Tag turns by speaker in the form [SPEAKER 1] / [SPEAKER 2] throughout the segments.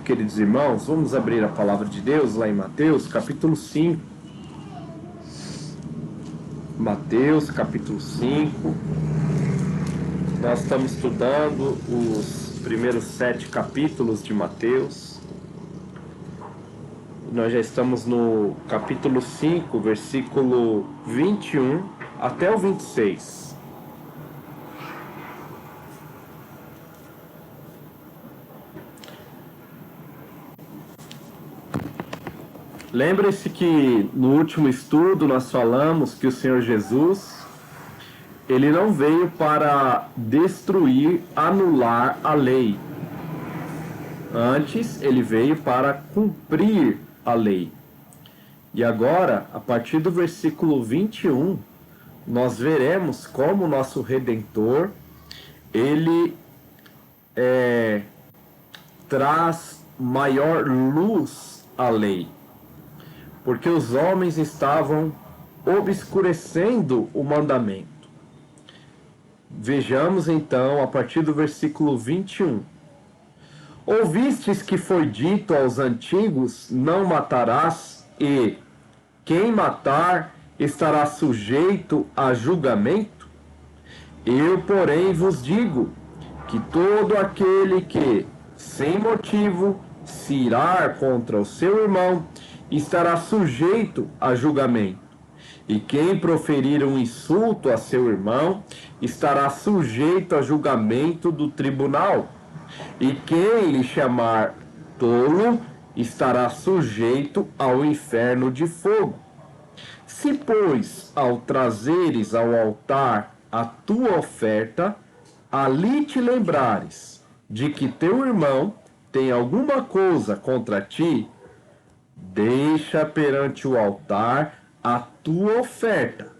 [SPEAKER 1] Queridos irmãos, vamos abrir a palavra de Deus lá em Mateus, capítulo 5. Mateus, capítulo 5. Nós estamos estudando os primeiros 7 capítulos de Mateus. Nós já estamos no capítulo 5, versículo 21 até o 26. Lembre-se que no último estudo nós falamos que o Senhor Jesus, ele não veio para destruir, anular a lei. Antes, ele veio para cumprir a lei. E agora, a partir do versículo 21, nós veremos como o nosso Redentor, ele traz maior luz à lei. Porque os homens estavam obscurecendo o mandamento. Vejamos então a partir do versículo 21. Ouvistes que foi dito aos antigos, não matarás, e quem matar estará sujeito a julgamento? Eu, porém, vos digo que todo aquele que, sem motivo, se irar contra o seu irmão, estará sujeito a julgamento. E quem proferir um insulto a seu irmão, estará sujeito a julgamento do tribunal. E quem lhe chamar tolo, estará sujeito ao inferno de fogo. Se, pois, ao trazeres ao altar a tua oferta, ali te lembrares de que teu irmão tem alguma coisa contra ti, deixa perante o altar a tua oferta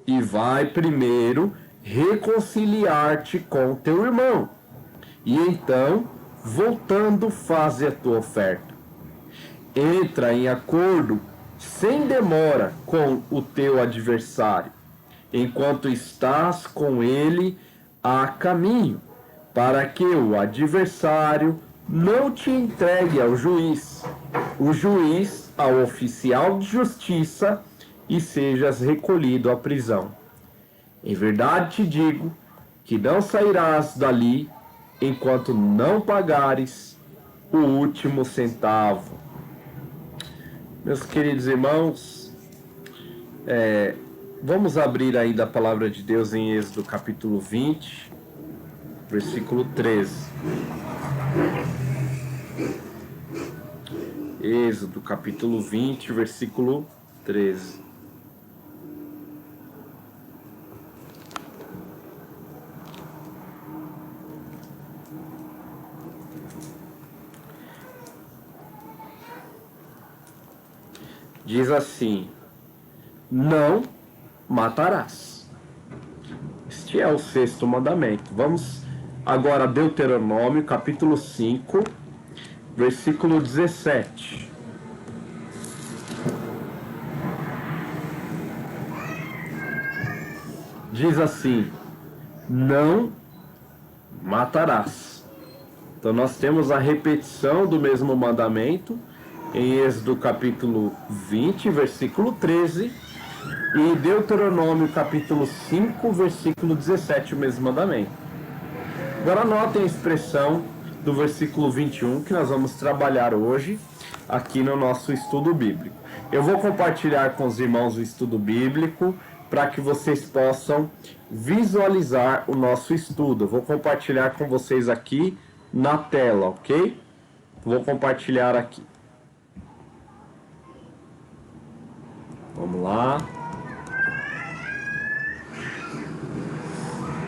[SPEAKER 1] e vai primeiro reconciliar-te com teu irmão. E então, voltando, faze a tua oferta. Entra em acordo sem demora com o teu adversário, enquanto estás com ele a caminho, para que o adversário não te entregue ao juiz, o juiz ao oficial de justiça, e sejas recolhido à prisão. Em verdade te digo que não sairás dali enquanto não pagares o último centavo. Meus queridos irmãos, vamos abrir ainda a palavra de Deus em Êxodo capítulo 20, versículo 13. Êxodo capítulo 20, versículo 13. Diz assim: não matarás. Este é o 6º mandamento. Vamos agora a Deuteronômio capítulo 5, versículo 17. Diz assim: não matarás. Então nós temos a repetição do mesmo mandamento em Êxodo capítulo 20, versículo 13, e Deuteronômio capítulo 5, versículo 17, o mesmo mandamento. Agora anotem a expressão do versículo 21 que nós vamos trabalhar hoje aqui no nosso estudo bíblico. Eu vou compartilhar com os irmãos o estudo bíblico para que vocês possam visualizar o nosso estudo. Eu vou compartilhar com vocês aqui na tela, ok? Vou compartilhar aqui. Vamos lá.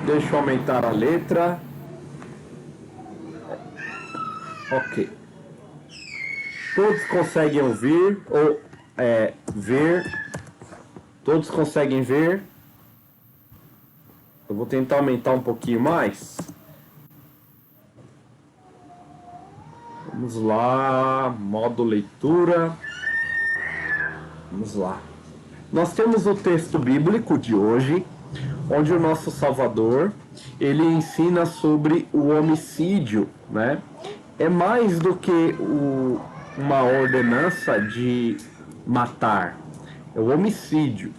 [SPEAKER 1] Deixa eu aumentar a letra. Ok. Todos conseguem ouvir ou ver? Todos conseguem ver? Eu vou tentar aumentar um pouquinho mais. Vamos lá. Modo leitura. Vamos lá. Nós temos o texto bíblico de hoje, onde o nosso Salvador, ele ensina sobre o homicídio, né? é mais do que uma ordenança de matar, é o homicídio.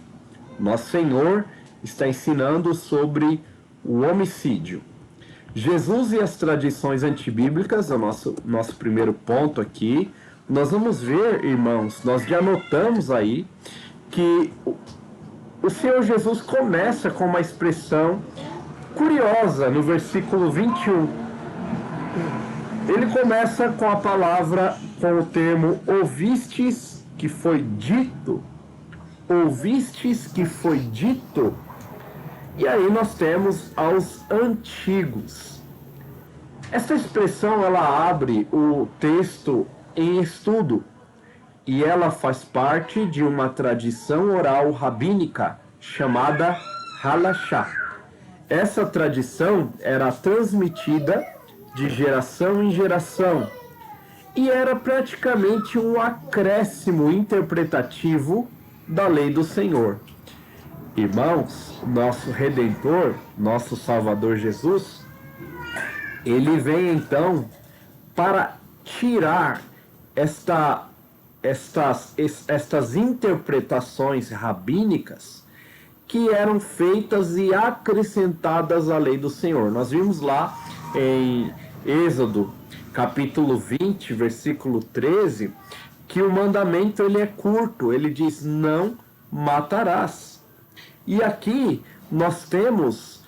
[SPEAKER 1] Nosso Senhor está ensinando sobre o homicídio. Jesus e as tradições antibíblicas é o nosso primeiro ponto aqui. Nós vamos ver, irmãos, nós já notamos aí que o Senhor Jesus começa com uma expressão curiosa no versículo 21. Ele começa com a palavra, com o termo ouvistes que foi dito. Ouvistes que foi dito. E aí nós temos aos antigos. Essa expressão ela abre o texto em estudo e ela faz parte de uma tradição oral rabínica chamada Halachá. Essa tradição era transmitida de geração em geração e era praticamente um acréscimo interpretativo da lei do Senhor. Irmãos, nosso Redentor, nosso Salvador Jesus, ele vem então para tirar estas interpretações rabínicas que eram feitas e acrescentadas à lei do Senhor. Nós vimos lá em Êxodo, capítulo 20, versículo 13, que o mandamento ele é curto, ele diz, não matarás. E aqui nós temos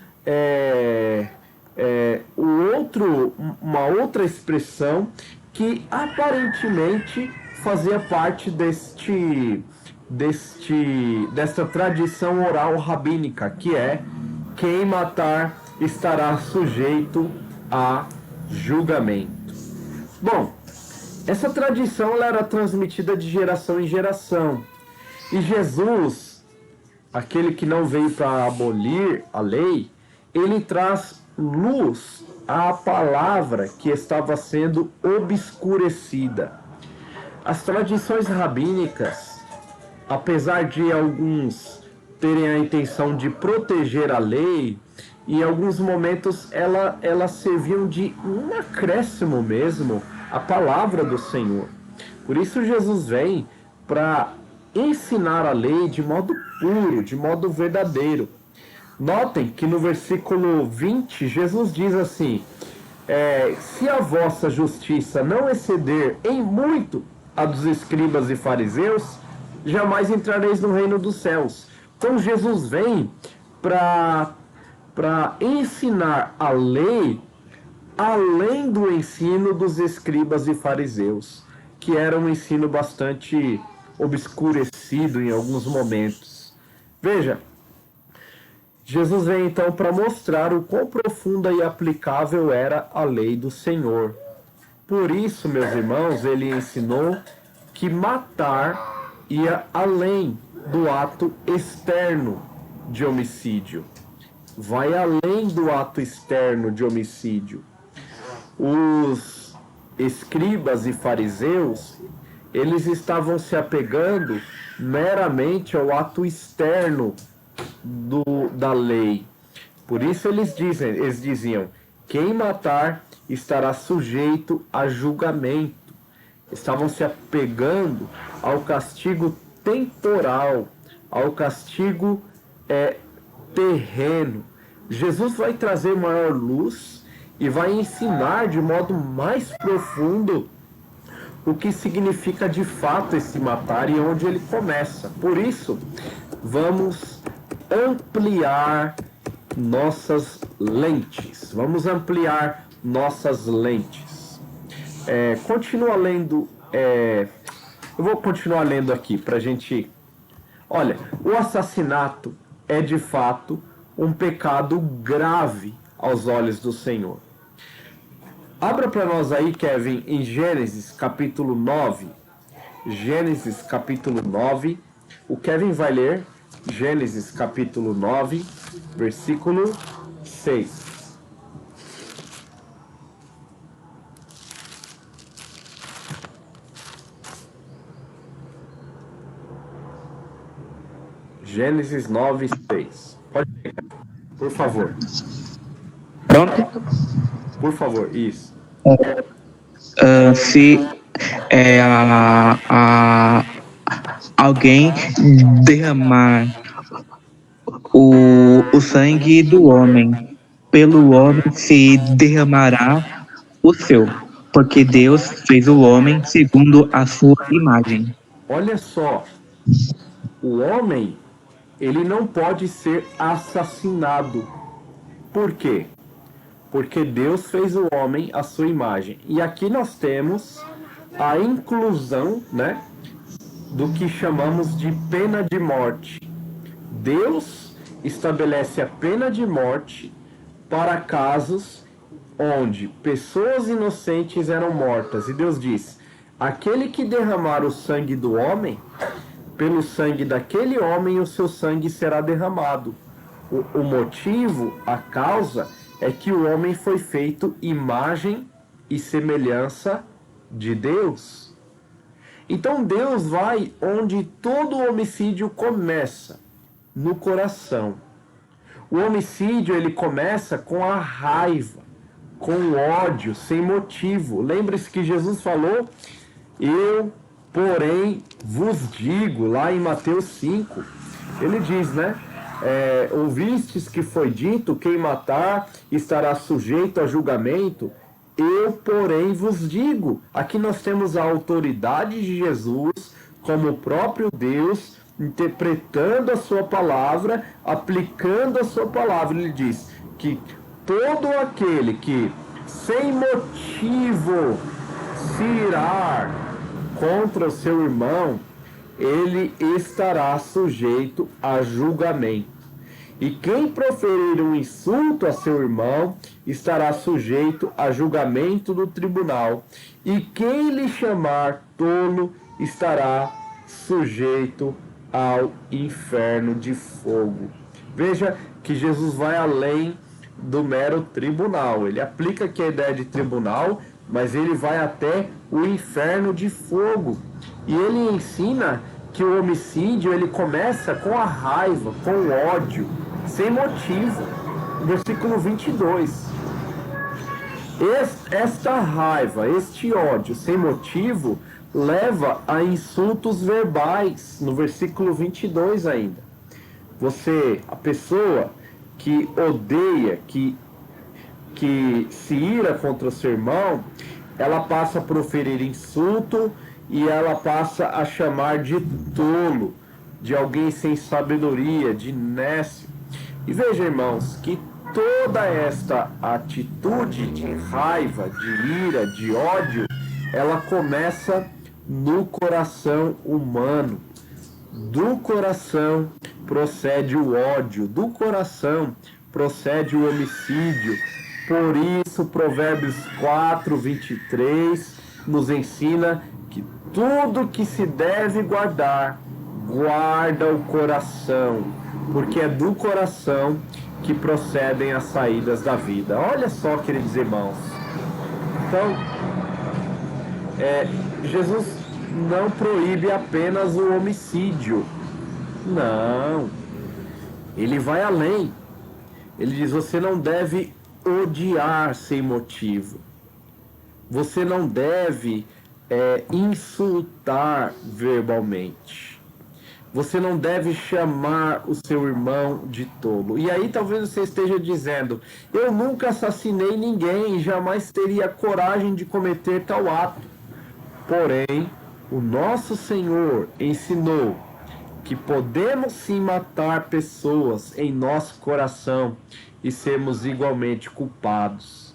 [SPEAKER 1] uma outra expressão que aparentemente fazia parte dessa tradição oral rabínica, que é quem matar estará sujeito a julgamento. Bom, essa tradição ela era transmitida de geração em geração. E Jesus, aquele que não veio para abolir a lei, ele traz luz à palavra que estava sendo obscurecida. As tradições rabínicas, apesar de alguns terem a intenção de proteger a lei, em alguns momentos elas serviam de um acréscimo mesmo à palavra do Senhor. Por isso Jesus vem para ensinar a lei de modo puro, de modo verdadeiro. Notem que no versículo 20, Jesus diz assim, se a vossa justiça não exceder em muito a dos escribas e fariseus, jamais entrareis no reino dos céus. Então Jesus vem para ensinar a lei além do ensino dos escribas e fariseus, que era um ensino bastante obscurecido em alguns momentos. Veja, Jesus vem então para mostrar o quão profunda e aplicável era a lei do Senhor. Por isso, meus irmãos, ele ensinou que matar ia além do ato externo de homicídio. Vai além do ato externo de homicídio. Os escribas e fariseus, eles estavam se apegando meramente ao ato externo da lei. Por isso eles diziam, quem matar estará sujeito a julgamento. Estavam se apegando ao castigo temporal, ao castigo terreno. Jesus vai trazer maior luz e vai ensinar de modo mais profundo o que significa de fato esse matar e onde ele começa. Por isso, vamos ampliar nossas lentes. Vamos ampliar nossas lentes. Continua lendo. Eu vou continuar lendo aqui para a gente. Olha, o assassinato é de fato um pecado grave aos olhos do Senhor. Abra para nós aí, Kevin, em Gênesis capítulo 9. Gênesis capítulo 9. O Kevin vai ler Gênesis capítulo 9, versículo 6. Gênesis 9, 6. Pode ler, por favor.
[SPEAKER 2] Pronto?
[SPEAKER 1] Por favor, isso.
[SPEAKER 2] se alguém derramar o sangue do homem, pelo homem se derramará o seu, porque Deus fez o homem segundo a sua imagem.
[SPEAKER 1] Olha só, o homem, ele não pode ser assassinado. Por quê? Porque Deus fez o homem à sua imagem. E aqui nós temos a inclusão, né, do que chamamos de pena de morte. Deus estabelece a pena de morte para casos onde pessoas inocentes eram mortas. E Deus diz: aquele que derramar o sangue do homem, pelo sangue daquele homem o seu sangue será derramado. O motivo, a causa, é que o homem foi feito imagem e semelhança de Deus. Então Deus vai onde todo homicídio começa, no coração. O homicídio, ele começa com a raiva, com o ódio, sem motivo. Lembre-se que Jesus falou: eu, porém, vos digo, lá em Mateus 5, ele diz, né? Ouvistes que foi dito, quem matar estará sujeito a julgamento. Eu, porém, vos digo. Aqui nós temos a autoridade de Jesus, como o próprio Deus, interpretando a sua palavra, aplicando a sua palavra. Ele diz que todo aquele que, sem motivo, se irar contra o seu irmão, ele estará sujeito a julgamento. E quem proferir um insulto a seu irmão estará sujeito a julgamento do tribunal. E quem lhe chamar tolo estará sujeito ao inferno de fogo. Veja que Jesus vai além do mero tribunal. Ele aplica aqui a ideia de tribunal, mas ele vai até o inferno de fogo. E ele ensina que o homicídio, ele começa com a raiva, com o ódio, sem motivo. Versículo 22. Esta raiva, este ódio sem motivo, leva a insultos verbais. No versículo 22 ainda. A pessoa que odeia, que se ira contra o seu irmão, ela passa a proferir insulto e ela passa a chamar de tolo, de alguém sem sabedoria, de nécio. E veja, irmãos, que toda esta atitude de raiva, de ira, de ódio, ela começa no coração humano. Do coração procede o ódio, do coração procede o homicídio. Por isso, Provérbios 4, 23 nos ensina que tudo que se deve guardar, guarda o coração, porque é do coração que procedem as saídas da vida. Olha só, queridos irmãos. Então, Jesus não proíbe apenas o homicídio. Não. Ele vai além. Ele diz: você não deve odiar sem motivo. Você não deve insultar verbalmente. Você não deve chamar o seu irmão de tolo. E aí talvez você esteja dizendo: eu nunca assassinei ninguém e jamais teria coragem de cometer tal ato. Porém, o nosso Senhor ensinou que podemos sim matar pessoas em nosso coração e sermos igualmente culpados.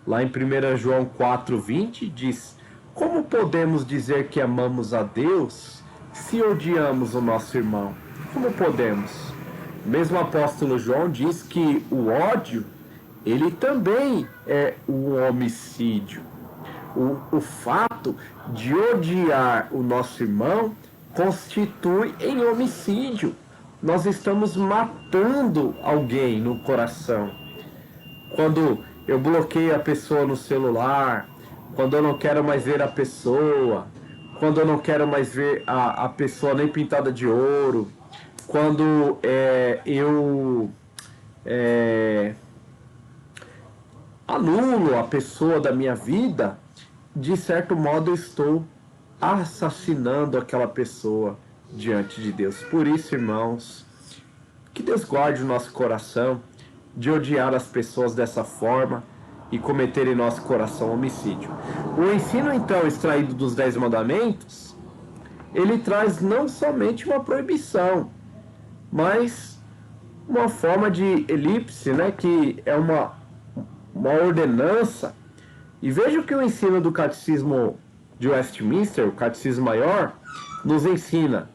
[SPEAKER 1] Lá em 1 João 4,20 diz: como podemos dizer que amamos a Deus se odiamos o nosso irmão? Como podemos? O mesmo apóstolo João diz que o ódio, ele também é um homicídio. O fato de odiar o nosso irmão constitui em homicídio. Nós estamos matando alguém no coração. Quando eu bloqueio a pessoa no celular, quando eu não quero mais ver a pessoa, quando eu não quero mais ver a pessoa nem pintada de ouro, quando eu anulo a pessoa da minha vida, de certo modo eu estou assassinando aquela pessoa diante de Deus. Por isso, irmãos, que Deus guarde o nosso coração de odiar as pessoas dessa forma e cometer em nosso coração homicídio. O ensino, então, extraído dos 10 mandamentos, ele traz não somente uma proibição, mas uma forma de elipse, né, que é uma ordenança. E veja que o ensino do Catecismo de Westminster, o Catecismo Maior, nos ensina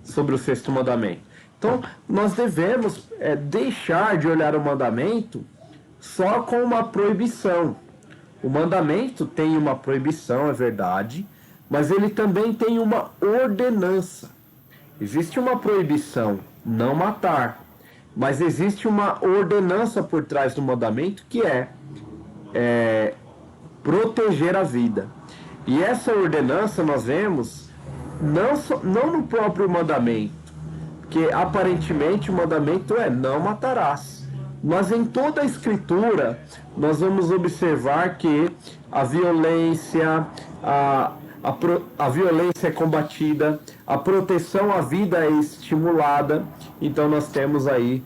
[SPEAKER 1] sobre o sexto mandamento. Então, nós devemos deixar de olhar o mandamento só com uma proibição. O mandamento tem uma proibição, é verdade, mas ele também tem uma ordenança. Existe uma proibição, não matar, mas existe uma ordenança por trás do mandamento que é proteger a vida. E essa ordenança nós vemos não no próprio mandamento, que aparentemente o mandamento é não matarás. Mas em toda a Escritura nós vamos observar que a violência, a violência é combatida, a proteção à vida é estimulada. Então nós temos aí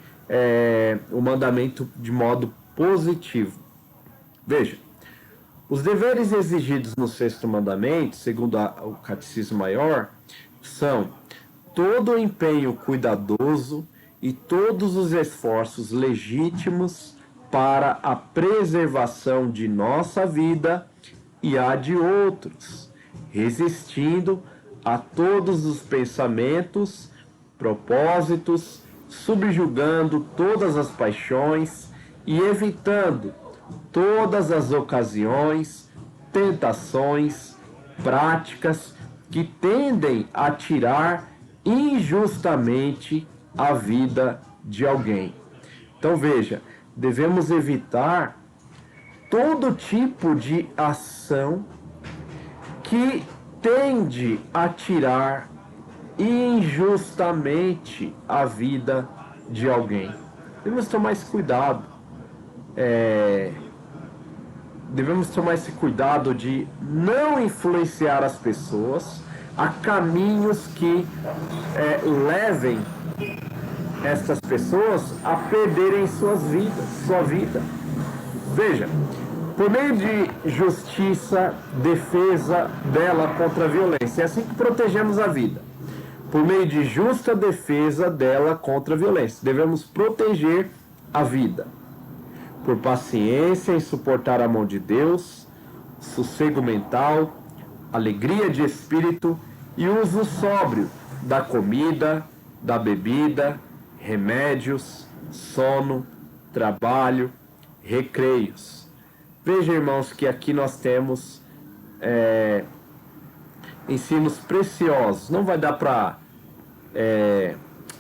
[SPEAKER 1] o mandamento de modo positivo. Veja, os deveres exigidos no sexto mandamento, segundo o Catecismo Maior, são todo o empenho cuidadoso e todos os esforços legítimos para a preservação de nossa vida e a de outros, resistindo a todos os pensamentos, propósitos, subjugando todas as paixões e evitando todas as ocasiões, tentações, práticas que tendem a tirar injustamente a vida de alguém. Então veja, devemos evitar todo tipo de ação que tende a tirar injustamente a vida de alguém. Devemos tomar esse cuidado. Devemos tomar esse cuidado de não influenciar as pessoas a caminhos que levem essas pessoas a perderem sua vida. Veja, por meio de justiça, defesa dela contra a violência. É assim que protegemos a vida. Por meio de justa defesa dela contra a violência. Devemos proteger a vida. Por paciência em suportar a mão de Deus, sossego mental, alegria de espírito e uso sóbrio da comida, da bebida, remédios, sono, trabalho, recreios. Veja, irmãos, que aqui nós temos ensinos preciosos. Não vai dar para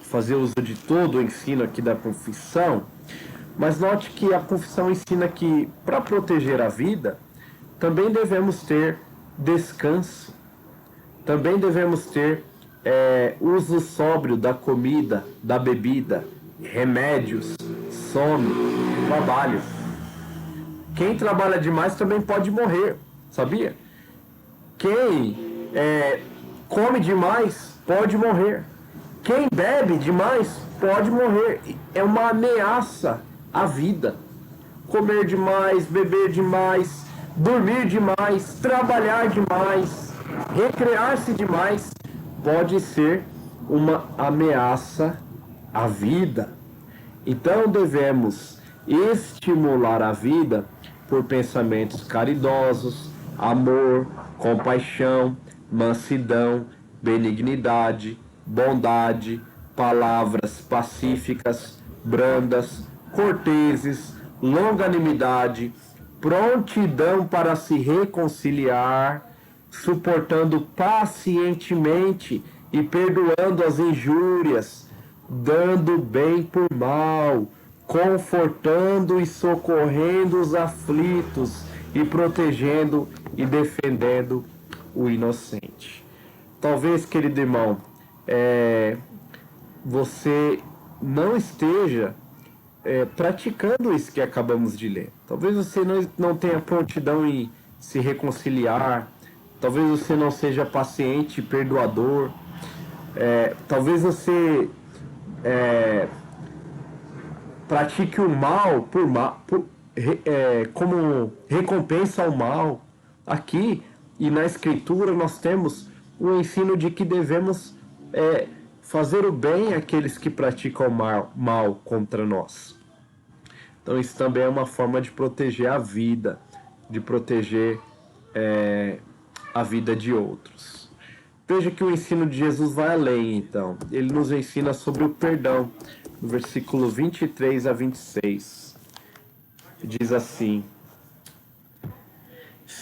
[SPEAKER 1] fazer uso de todo o ensino aqui da confissão, mas note que a confissão ensina que para proteger a vida, também devemos ter descanso, também devemos ter uso sóbrio da comida, da bebida, remédios, sono, trabalho. Quem trabalha demais também pode morrer, sabia? Quem come demais pode morrer. Quem bebe demais pode morrer. É uma ameaça à vida. Comer demais, beber demais, dormir demais, trabalhar demais, recrear-se demais pode ser uma ameaça à vida. Então devemos estimular a vida por pensamentos caridosos, amor, compaixão, mansidão, benignidade, bondade, palavras pacíficas, brandas, corteses, longanimidade, prontidão para se reconciliar, suportando pacientemente e perdoando as injúrias, dando bem por mal, confortando e socorrendo os aflitos e protegendo e defendendo o inocente. Talvez, querido irmão, você não esteja praticando isso que acabamos de ler. Talvez você não tenha prontidão em se reconciliar, talvez você não seja paciente e perdoador, talvez você pratique o mal como recompensa ao mal. Aqui e na Escritura nós temos o ensino de que devemos fazer o bem àqueles que praticam o mal contra nós. Então isso também é uma forma de proteger a vida, de proteger a vida de outros. Veja que o ensino de Jesus vai além, então. Ele nos ensina sobre o perdão, no versículo 23 a 26. Diz assim: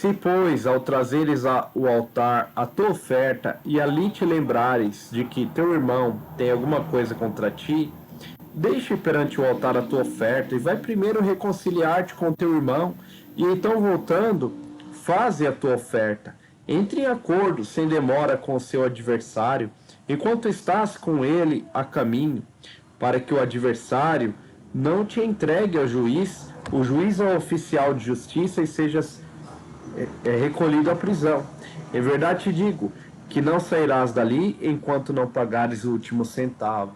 [SPEAKER 1] Se, pois, ao trazeres ao altar a tua oferta, e ali te lembrares de que teu irmão tem alguma coisa contra ti, deixe perante o altar a tua oferta, e vai primeiro reconciliar-te com teu irmão, e então voltando, faze a tua oferta. Entre em acordo, sem demora, com o seu adversário, enquanto estás com ele a caminho, para que o adversário não te entregue ao juiz, o juiz ao oficial de justiça, e sejas recolhido à prisão. Em verdade te digo, que não sairás dali enquanto não pagares o último centavo.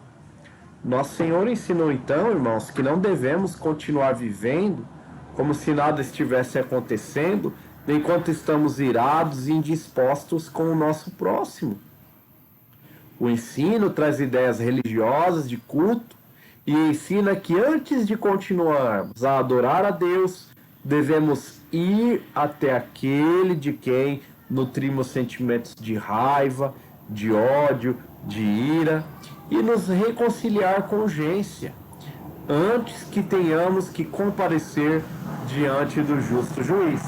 [SPEAKER 1] Nosso Senhor ensinou então, irmãos, que não devemos continuar vivendo como se nada estivesse acontecendo, enquanto estamos irados e indispostos com o nosso próximo. O ensino traz ideias religiosas de culto e ensina que antes de continuarmos a adorar a Deus, devemos ir até aquele de quem nutrimos sentimentos de raiva, de ódio, de ira, e nos reconciliar com urgência, antes que tenhamos que comparecer diante do justo juiz.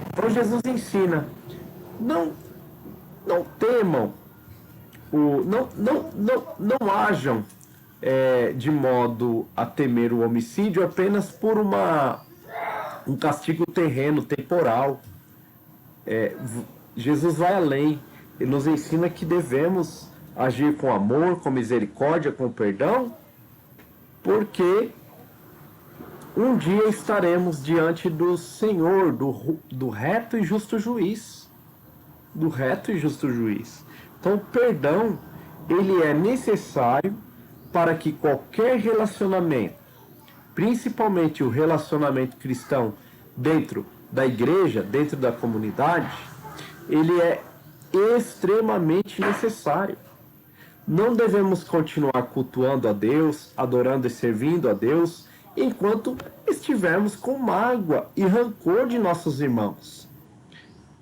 [SPEAKER 1] Então Jesus ensina, não temam, não hajam de modo a temer o homicídio apenas por um castigo terreno, temporal. Jesus vai além, ele nos ensina que devemos agir com amor, com misericórdia, com perdão, porque um dia estaremos diante do Senhor, do reto e justo juiz. Do reto e justo juiz. Então, o perdão, ele é necessário para que qualquer relacionamento, principalmente o relacionamento cristão dentro da igreja, dentro da comunidade, ele é extremamente necessário. Não devemos continuar cultuando a Deus, adorando e servindo a Deus, enquanto estivermos com mágoa e rancor de nossos irmãos.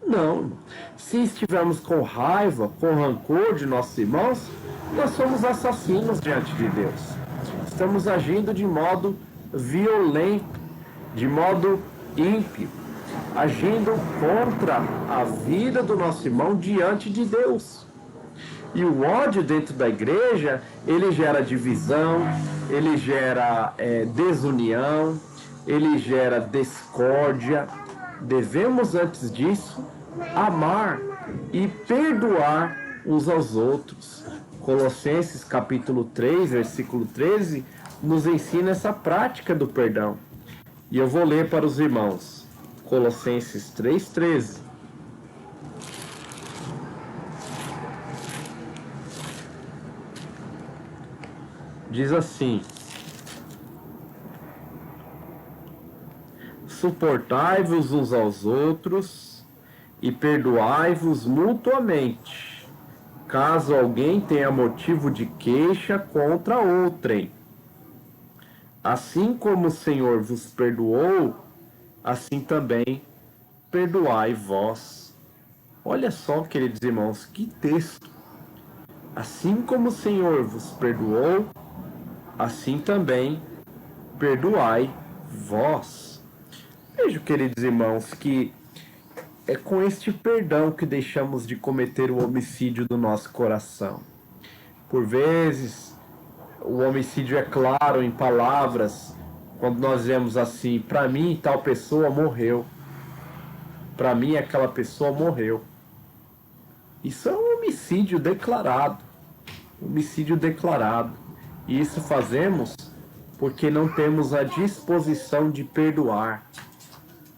[SPEAKER 1] Não. Se estivermos com raiva, com rancor de nossos irmãos, nós somos assassinos diante de Deus. Estamos agindo de modo violento, de modo ímpio, agindo contra a vida do nosso irmão diante de Deus. E o ódio dentro da igreja, ele gera divisão, ele gera desunião, ele gera discórdia. Devemos, antes disso, amar e perdoar uns aos outros. Colossenses capítulo 3, versículo 13, nos ensina essa prática do perdão. E eu vou ler para os irmãos. Colossenses 3:13. Diz assim: suportai-vos uns aos outros e perdoai-vos mutuamente, caso alguém tenha motivo de queixa contra outrem. Assim como o Senhor vos perdoou, assim também perdoai vós. Olha só, queridos irmãos, que texto! Assim como o Senhor vos perdoou, assim também perdoai vós. Vejo, queridos irmãos, que é com este perdão que deixamos de cometer o homicídio do nosso coração. Por vezes, o homicídio é claro em palavras, quando nós dizemos assim: para mim tal pessoa morreu, para mim aquela pessoa morreu. Isso é um homicídio declarado. Homicídio declarado. E isso fazemos porque não temos a disposição de perdoar.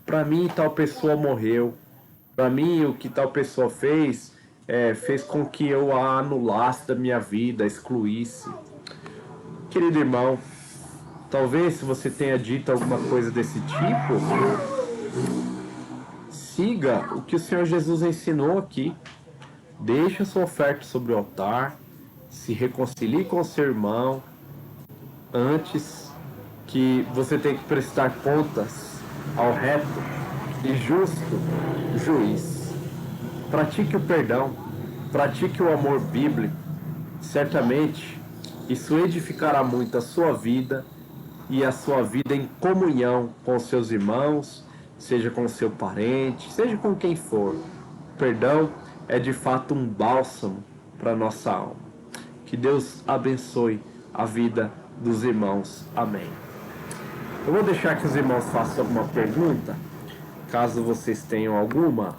[SPEAKER 1] Para mim, tal pessoa morreu. Para mim, o que tal pessoa fez, fez com que eu a anulasse da minha vida, excluísse. Querido irmão, talvez se você tenha dito alguma coisa desse tipo, siga o que o Senhor Jesus ensinou aqui. Deixe a sua oferta sobre o altar, se reconcilie com o seu irmão, antes que você tenha que prestar contas ao reto e justo juiz. Pratique o perdão, pratique o amor bíblico. Certamente, isso edificará muito a sua vida e a sua vida em comunhão com os seus irmãos, seja com o seu parente, seja com quem for. O perdão é de fato um bálsamo para a nossa alma. Que Deus abençoe a vida dos irmãos. Amém. Eu vou deixar que os irmãos façam alguma pergunta, caso vocês tenham alguma.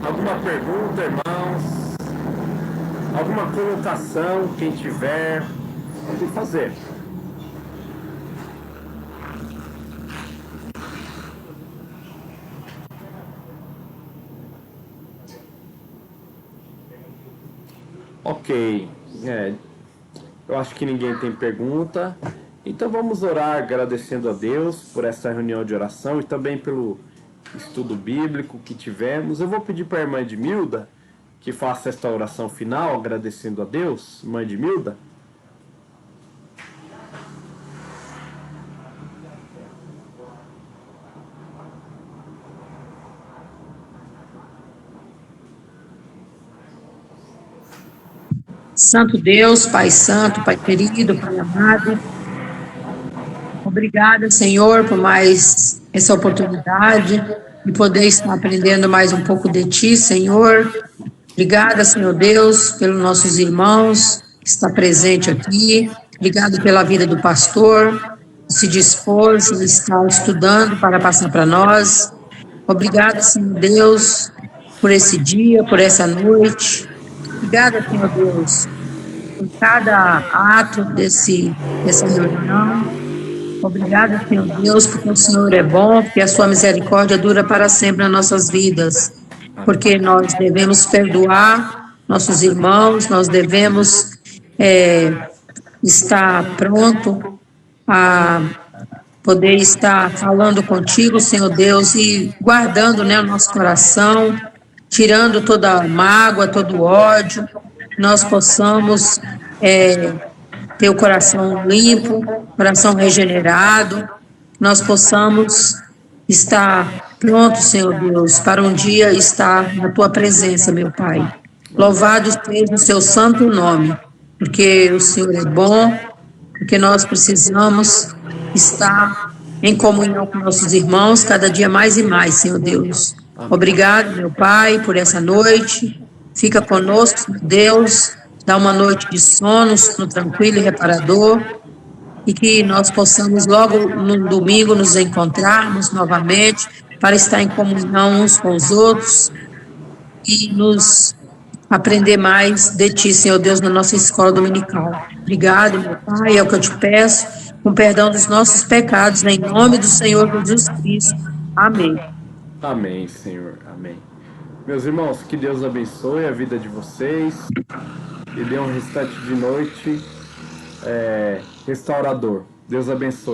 [SPEAKER 1] Alguma pergunta, irmãos? Alguma colocação, quem tiver, pode fazer. Ok, eu acho que ninguém tem pergunta, então vamos orar agradecendo a Deus por essa reunião de oração e também pelo estudo bíblico que tivemos. Eu vou pedir para a irmã Edmilda que faça esta oração final agradecendo a Deus. Irmã Edmilda.
[SPEAKER 3] Santo Deus, Pai Santo, Pai querido, Pai amado, obrigada, Senhor, por mais essa oportunidade de poder estar aprendendo mais um pouco de Ti, Senhor. Obrigada, Senhor Deus, pelos nossos irmãos que está presente aqui. Obrigado pela vida do pastor, que se dispôs e está estudando para passar para nós. Obrigado, Senhor Deus, por esse dia, por essa noite. Obrigada, Senhor Deus, por cada ato dessa reunião. Obrigada, Senhor Deus, porque o Senhor é bom, porque a sua misericórdia dura para sempre nas nossas vidas. Porque nós devemos perdoar nossos irmãos, nós devemos estar pronto a poder estar falando contigo, Senhor Deus, e guardando, né, o nosso coração, tirando toda a mágoa, todo o ódio, nós possamos ter o coração limpo, coração regenerado, nós possamos estar prontos, Senhor Deus, para um dia estar na Tua presença, meu Pai. Louvado seja o Seu santo nome, porque o Senhor é bom, porque nós precisamos estar em comunhão com nossos irmãos cada dia mais e mais, Senhor Deus. Obrigado, meu Pai, por essa noite. Fica conosco, Deus. Dá uma noite de sono tranquilo e reparador. E que nós possamos logo no domingo nos encontrarmos novamente para estar em comunhão uns com os outros e nos aprender mais de Ti, Senhor Deus, na nossa escola dominical. Obrigado, meu Pai, é o que eu te peço, com perdão dos nossos pecados, em nome do Senhor Jesus Cristo. Amém.
[SPEAKER 1] Amém, Senhor. Amém. Meus irmãos, que Deus abençoe a vida de vocês e dê um restante de noite restaurador. Deus abençoe.